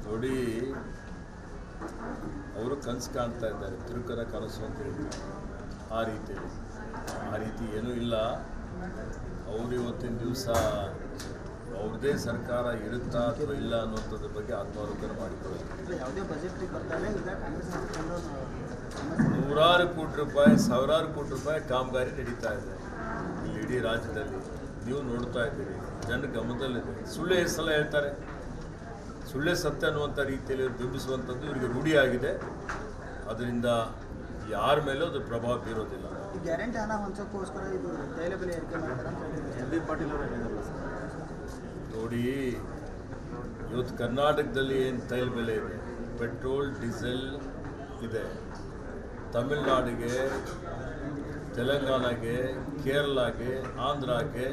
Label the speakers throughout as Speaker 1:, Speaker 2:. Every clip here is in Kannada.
Speaker 1: ನೋಡಿ, ಅವರು ಕನಸು ಕಾಣ್ತಾ ಇದ್ದಾರೆ, ತಿರುಕರ ಕನಸು ಅಂತ ಹೇಳ್ತಾರೆ. ಆ ರೀತಿ ಏನೂ ಇಲ್ಲ. ಅವರು ಇವತ್ತಿನ ದಿವಸ ಅವ್ರದ್ದೇ ಸರ್ಕಾರ ಇರುತ್ತಾ ಅಥವಾ ಇಲ್ಲ ಅನ್ನೋಂಥದ್ರ ಬಗ್ಗೆ ಆತ್ಮಾವಲೋಕನ ಮಾಡಿಕೊಳ್ಳೋದು. ನೂರಾರು ಕೋಟಿ ರೂಪಾಯಿ, ಸಾವಿರಾರು ಕೋಟಿ ರೂಪಾಯಿ ಕಾಮಗಾರಿ ನಡೀತಾ ಇದೆ ಇಲ್ಲಿ ಇಡೀ ರಾಜ್ಯದಲ್ಲಿ. ನೀವು ನೋಡ್ತಾ ಇದ್ದೀರಿ, ಜನ ಗಮನದಲ್ಲಿದೆ. ಸುಳ್ಳೆ ಸಲ ಹೇಳ್ತಾರೆ, ಸುಳ್ಳೆ ಸತ್ಯ ಅನ್ನುವಂಥ ರೀತಿಯಲ್ಲಿ ಬಿಂಬಿಸುವಂಥದ್ದು ಇವರಿಗೆ ರೂಢಿಯಾಗಿದೆ. ಅದರಿಂದ ಯಾರ ಮೇಲೂ ಅದು ಪ್ರಭಾವ ಬೀರೋದಿಲ್ಲ.
Speaker 2: ಗ್ಯಾರಂಟಿ ಹಣ ಹೊಂದೋಕ್ಕೋಸ್ಕರ ಇದು ತೈಲ ಬೆಲೆ ಏರಿಕೆ ಮಾಡ್ತಾರೆ.
Speaker 1: ನೋಡಿ, ಇವತ್ತು ಕರ್ನಾಟಕದಲ್ಲಿ ಏನು ತೈಲ ಬೆಲೆ ಇದೆ, ಪೆಟ್ರೋಲ್ ಡೀಸೆಲ್ ಇದೆ, ತಮಿಳ್ನಾಡಿಗೆ, ತೆಲಂಗಾಣಗೆ, ಕೇರಳಗೆ, ಆಂಧ್ರಗೆ,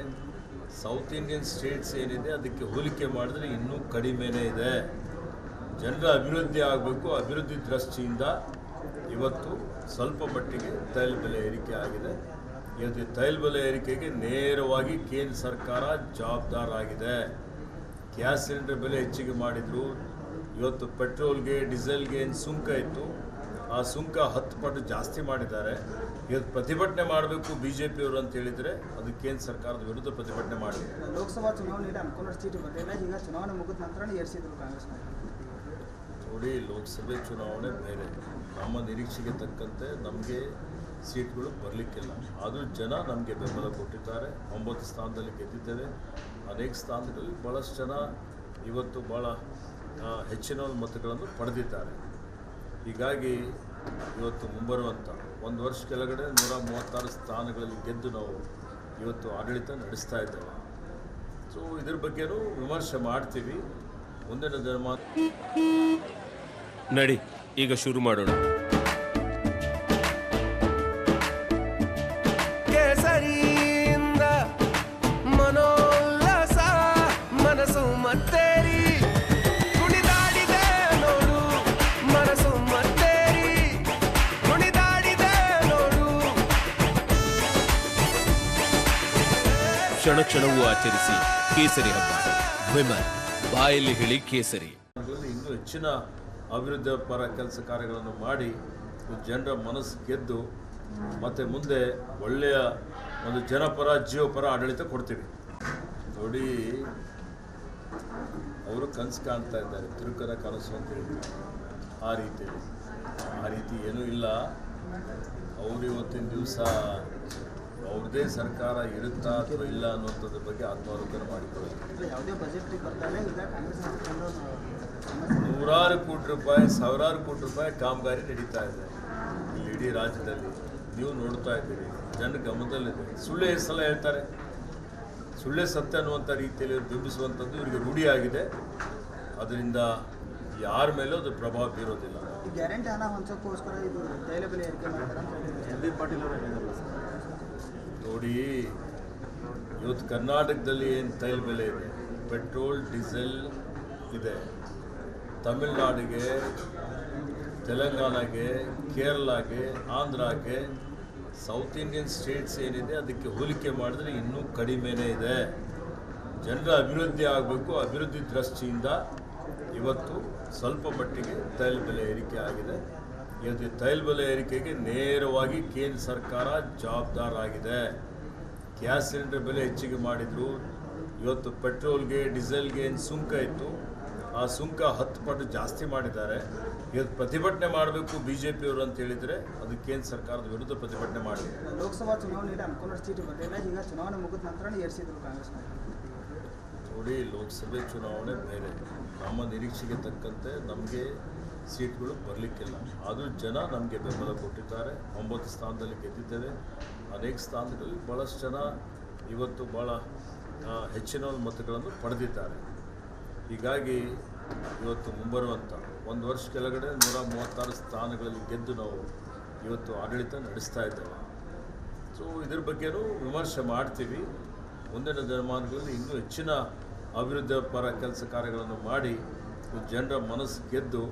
Speaker 1: ಸೌತ್ ಇಂಡಿಯನ್ ಸ್ಟೇಟ್ಸ್ ಏನಿದೆ ಅದಕ್ಕೆ ಹೋಲಿಕೆ ಮಾಡಿದ್ರೆ ಇನ್ನೂ ಕಡಿಮೆನೇ ಇದೆ. ಜನರ ಅಭಿವೃದ್ಧಿ ಆಗಬೇಕು, ಅಭಿವೃದ್ಧಿ ದೃಷ್ಟಿಯಿಂದ ಇವತ್ತು ಸ್ವಲ್ಪ ಮಟ್ಟಿಗೆ ತೈಲ ಬೆಲೆ ಏರಿಕೆ ಆಗಿದೆ. ಇವತ್ತು ತೈಲ ಬೆಲೆ ಏರಿಕೆಗೆ ನೇರವಾಗಿ ಕೇಂದ್ರ ಸರ್ಕಾರ ಜವಾಬ್ದಾರಾಗಿದೆ. ಗ್ಯಾಸ್ ಸಿಲಿಂಡರ್ ಬೆಲೆ ಹೆಚ್ಚಿಗೆ ಮಾಡಿದರು. ಇವತ್ತು ಪೆಟ್ರೋಲ್ಗೆ, ಡೀಸೆಲ್ಗೆ ಏನು ಸುಂಕ ಇತ್ತು, ಆ ಸುಂಕ 10 ಪಟ್ಟು ಜಾಸ್ತಿ ಮಾಡಿದ್ದಾರೆ. ಇವತ್ತು ಪ್ರತಿಭಟನೆ ಮಾಡಬೇಕು BJPಯವರು ಅಂತ ಹೇಳಿದರೆ ಅದು ಕೇಂದ್ರ ಸರ್ಕಾರದ ವಿರುದ್ಧ ಪ್ರತಿಭಟನೆ ಮಾಡಬೇಕು.
Speaker 2: ಲೋಕಸಭಾ ಚುನಾವಣೆಯಲ್ಲಿ ಅನುಕೂಲ ಸೀಟು ಬರಲಿಲ್ಲ, ಈಗ ಚುನಾವಣೆ ಮುಗಿದ ನಂತರ ಏರಿಸಿದ್ರು ಕಾಂಗ್ರೆಸ್.
Speaker 1: ನೋಡಿ, ಲೋಕಸಭೆ ಚುನಾವಣೆ ಬೇರೆ. ನಮ್ಮ ನಿರೀಕ್ಷೆಗೆ ತಕ್ಕಂತೆ ನಮಗೆ ಸೀಟ್ಗಳು ಬರಲಿಕ್ಕಿಲ್ಲ. ಆದರೂ ಜನ ನಮಗೆ ಬೆಂಬಲ ಕೊಟ್ಟಿದ್ದಾರೆ. 9 ಸ್ಥಾನದಲ್ಲಿ ಗೆದ್ದಿದ್ದೇವೆ. ಅನೇಕ ಸ್ಥಾನಗಳಲ್ಲಿ ಭಾಳಷ್ಟು ಜನ ಇವತ್ತು ಭಾಳ ಹೆಚ್ಚಿನ ಮತಗಳನ್ನು ಪಡೆದಿದ್ದಾರೆ. ಹೀಗಾಗಿ ಇವತ್ತು ಮುಂಬರುವಂಥ 1 ವರ್ಷ ಕೆಳಗಡೆ 136 ಸ್ಥಾನಗಳಲ್ಲಿ ಗೆದ್ದು ನಾವು ಇವತ್ತು ಆಡಳಿತ ನಡೆಸ್ತಾ ಇದ್ದೇವೆ. ಸೊ ಇದ್ರ ಬಗ್ಗೆನೂ ವಿಮರ್ಶೆ ಮಾಡ್ತೀವಿ. ಮುಂದಿನ ದಿನಮಾನ
Speaker 3: ನಡಿ ಈಗ ಶುರು ಮಾಡೋಣ. ಕೇಸರಿಯಿಂದ ಮನೋಲ್ಲಾಸ ಮನಸ್ಸು ಮತ್ತೇರಿ ಕುಣಿದಾಡಿದೆ ನೋಡು, ಮನಸ್ಸು ಮತ್ತೇರಿ ಕುಣಿದಾಡಿದೆ ನೋಡು. ಕ್ಷಣ ಕ್ಷಣವೂ ಆಚರಿಸಿ ಕೇಸರಿ ಹಬ್ಬ. ವಿಮಲ್ ಬಾಯಲ್ಲಿ ಹೇಳಿ ಕೇಸರಿ.
Speaker 1: ಇನ್ನೂ ಹೆಚ್ಚಿನ ಅಭಿವೃದ್ಧಿ ಪರ ಕೆಲಸ ಕಾರ್ಯಗಳನ್ನು ಮಾಡಿ ಜನರ ಮನಸ್ಸು ಗೆದ್ದು ಮತ್ತು ಮುಂದೆ ಒಳ್ಳೆಯ ಒಂದು ಜನಪರ ಜೀವಪರ ಆಡಳಿತ ಕೊಡ್ತೀವಿ. ನೋಡಿ, ಅವರು ಕನಸು ಕಾಣ್ತಾ ಇದ್ದಾರೆ, ತಿರುಕರ ಕನಸು ಅಂತ ಹೇಳ್ತಾರೆ. ಆ ರೀತಿ ಏನೂ ಇಲ್ಲ. ಅವರು ಇವತ್ತಿನ ದಿವಸ ಅವ್ರದ್ದೇ ಸರ್ಕಾರ ಇರುತ್ತಾ ಅಥವಾ ಇಲ್ಲ ಅನ್ನೋಂಥದ್ರ ಬಗ್ಗೆ ಆತ್ಮಾವಲೋಕನ ಮಾಡಿಕೊಳ್ಳೋದು. ನೂರಾರು ಕೋಟಿ ರೂಪಾಯಿ, ಸಾವಿರಾರು ಕೋಟಿ ರೂಪಾಯಿ ಕಾಮಗಾರಿ ನಡೀತಾ ಇದೆ ಇಲ್ಲಿ ಇಡೀ ರಾಜ್ಯದಲ್ಲಿ. ನೀವು ನೋಡ್ತಾ ಇದ್ದೀರಿ, ಜನ ಗಮನದಲ್ಲಿದೆ. ಸುಳ್ಳೆ ಸಲ ಹೇಳ್ತಾರೆ, ಸುಳ್ಳೆ ಸತ್ಯ ಅನ್ನುವಂಥ ರೀತಿಯಲ್ಲಿ ಬಿಂಬಿಸುವಂಥದ್ದು ಇವರಿಗೆ ರೂಢಿಯಾಗಿದೆ. ಅದರಿಂದ ಯಾರ ಮೇಲೂ ಅದು ಪ್ರಭಾವ ಬೀರೋದಿಲ್ಲ.
Speaker 2: ಗ್ಯಾರಂಟಿ ಹಣ ಹೊಂದೋಕ್ಕೋಸ್ಕರ ಇದು ತೈಲ ಬೆಲೆ ಏರಿಕೆ ಮಾಡ್ತಾರೆ.
Speaker 1: ನೋಡಿ, ಇವತ್ತು ಕರ್ನಾಟಕದಲ್ಲಿ ಏನು ತೈಲ ಬೆಲೆ ಇದೆ, ಪೆಟ್ರೋಲ್ ಡೀಸೆಲ್ ಇದೆ, ತಮಿಳ್ನಾಡಿಗೆ, ತೆಲಂಗಾಣಗೆ, ಕೇರಳಗೆ, ಆಂಧ್ರಗೆ, ಸೌತ್ ಇಂಡಿಯನ್ ಸ್ಟೇಟ್ಸ್ ಏನಿದೆ ಅದಕ್ಕೆ ಹೋಲಿಕೆ ಮಾಡಿದ್ರೆ ಇನ್ನೂ ಕಡಿಮೆನೇ ಇದೆ. ಜನರ ಅಭಿವೃದ್ಧಿ ಆಗಬೇಕು, ಅಭಿವೃದ್ಧಿ ದೃಷ್ಟಿಯಿಂದ ಇವತ್ತು ಸ್ವಲ್ಪ ಮಟ್ಟಿಗೆ ತೈಲ ಬೆಲೆ ಏರಿಕೆ ಆಗಿದೆ. ಇವತ್ತು ತೈಲ ಬೆಲೆ ಏರಿಕೆಗೆ ನೇರವಾಗಿ ಕೇಂದ್ರ ಸರ್ಕಾರ ಜವಾಬ್ದಾರಾಗಿದೆ. ಗ್ಯಾಸ್ ಸಿಲಿಂಡರ್ ಬೆಲೆ ಹೆಚ್ಚಿಗೆ ಮಾಡಿದರು. ಇವತ್ತು ಪೆಟ್ರೋಲ್ಗೆ, ಡೀಸೆಲ್ಗೆ ಏನು ಸುಂಕ ಇತ್ತು, ಆ ಸುಂಕ 10 ಪಟ್ಟು ಜಾಸ್ತಿ ಮಾಡಿದ್ದಾರೆ. ಇವತ್ತು ಪ್ರತಿಭಟನೆ ಮಾಡಬೇಕು BJPಯವರು ಅಂತ ಹೇಳಿದರೆ ಅದು ಕೇಂದ್ರ ಸರ್ಕಾರದ ವಿರುದ್ಧ ಪ್ರತಿಭಟನೆ ಮಾಡಬೇಕು.
Speaker 2: ಲೋಕಸಭಾ ಚುನಾವಣೆಯಲ್ಲಿ ಅನುಕೂಲ ಸೀಟು ಬರಲಿಲ್ಲ, ಈಗ ಚುನಾವಣೆ ಮುಗಿದ ನಂತರ ಏರಿಸಿದ್ರು ಕಾಂಗ್ರೆಸ್.
Speaker 1: ನೋಡಿ, ಲೋಕಸಭೆ ಚುನಾವಣೆ ಬೇರೆ. ನಮ್ಮ ನಿರೀಕ್ಷೆಗೆ ತಕ್ಕಂತೆ ನಮಗೆ ಸೀಟ್ಗಳು ಬರಲಿಕ್ಕಿಲ್ಲ. ಆದರೂ ಜನ ನಮಗೆ ಬೆಂಬಲ ಕೊಟ್ಟಿದ್ದಾರೆ. 9 ಸ್ಥಾನದಲ್ಲಿ ಗೆದ್ದಿದ್ದೇವೆ. ಅನೇಕ ಸ್ಥಾನಗಳಲ್ಲಿ ಭಾಳಷ್ಟು ಜನ ಇವತ್ತು ಭಾಳ ಹೆಚ್ಚಿನ ಮತಗಳನ್ನು ಪಡೆದಿದ್ದಾರೆ. ಹೀಗಾಗಿ ಇವತ್ತು ಮುಂಬರುವಂಥ 1 ವರ್ಷ ಕೆಳಗಡೆ 136 ಸ್ಥಾನಗಳಲ್ಲಿ ಗೆದ್ದು ನಾವು ಇವತ್ತು ಆಡಳಿತ ನಡೆಸ್ತಾ ಇದ್ದೇವೆ. ಸೊ ಇದ್ರ ಬಗ್ಗೆನೂ ವಿಮರ್ಶೆ ಮಾಡ್ತೀವಿ. ಮುಂದಿನ ದಿನಮಾನಗಳಲ್ಲಿ ಇನ್ನೂ ಹೆಚ್ಚಿನ ಅಭಿವೃದ್ಧಿ ಪರ ಕೆಲಸ ಕಾರ್ಯಗಳನ್ನು ಮಾಡಿ ಜನರ ಮನಸ್ಸು ಗೆದ್ದು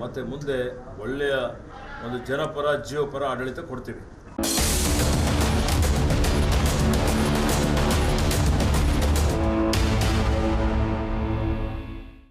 Speaker 1: ಮತ್ತು ಮುಂದೆ ಒಳ್ಳೆಯ ಒಂದು ಜನಪರ ಜೀವಪರ ಆಡಳಿತ ಕೊಡ್ತೀವಿ.